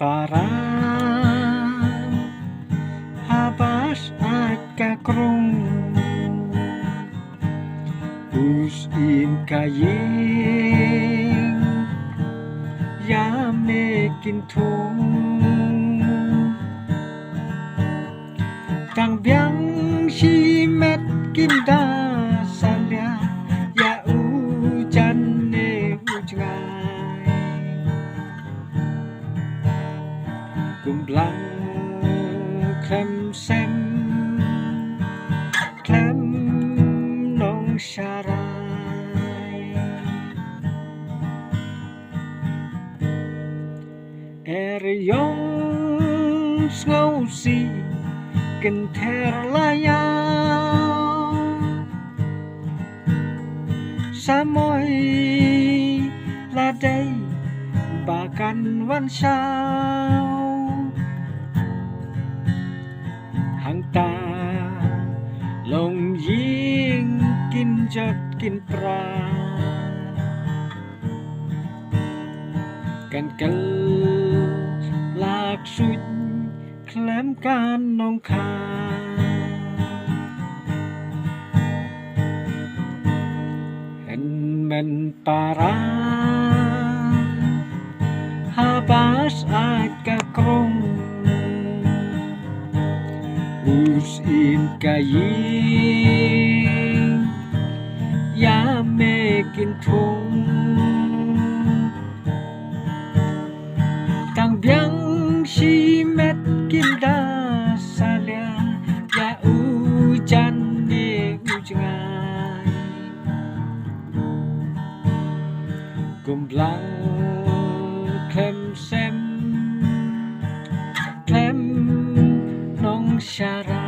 parang habas at kakrong usin kayeng yamekin thung tang biang si met kinda salya ya ujan ne ujngai gumblang klem sem klem nong syarai yong ngausi genter layang samoy ladai bahkan wan sao hang ta long ying kin jot kin praกันกันลากสุดแคลมการนองคาเห็นมันปาราhabas at kakrong usin kayeng yamekin thung tang biang si met kinda salya ya ujan ne ujngai gumblang klem sem klem nong syara